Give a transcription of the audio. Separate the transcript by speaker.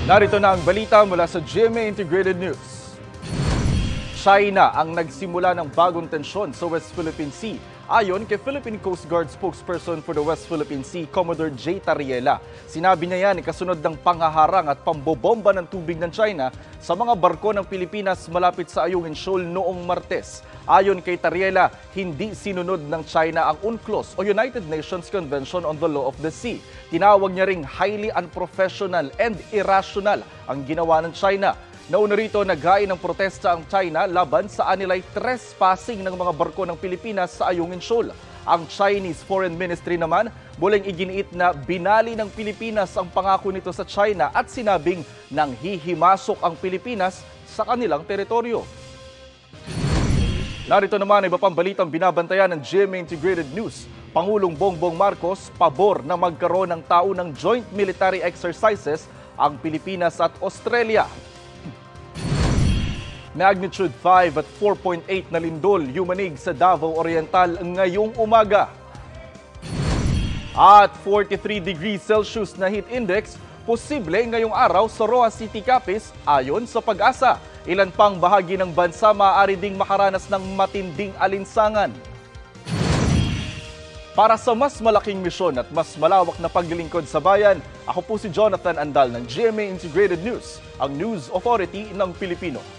Speaker 1: Narito na ang balita mula sa GMA Integrated News. China ang nagsimula ng bagong tensyon sa West Philippine Sea. Ayon kay Philippine Coast Guard spokesperson for the West Philippine Sea, Commodore J. Tariela. Sinabi niya yan kasunod ng panghaharang at pambobomba ng tubig ng China sa mga barko ng Pilipinas malapit sa Ayungin Shoal noong Martes. Ayon kay Tariela, hindi sinunod ng China ang UNCLOS o United Nations Convention on the Law of the Sea. Tinawag niya ring highly unprofessional and irrational ang ginawa ng China. Nauna rito, naghain ng protesta ang China laban sa anilay trespassing ng mga barko ng Pilipinas sa Ayungin Shoal. Ang Chinese Foreign Ministry naman, muling iginiit na binali ng Pilipinas ang pangako nito sa China at sinabing nang hihimasok ang Pilipinas sa kanilang teritoryo. Narito naman iba pang balitang binabantayan ng GMA Integrated News. Pangulong Bongbong Marcos, pabor na magkaroon ng taunang joint military exercises ang Pilipinas at Australia. Magnitude 5 at 4.8 na lindol yumanig sa Davao Oriental ngayong umaga. At 43 degrees Celsius na heat index, posible ngayong araw sa Roa City, Capiz, ayon sa Pag-asa. Ilan pang bahagi ng bansa maaari ding makaranas ng matinding alinsangan. Para sa mas malaking misyon at mas malawak na paglilingkod sa bayan, ako po si Jonathan Andal ng GMA Integrated News, ang News Authority ng Pilipino.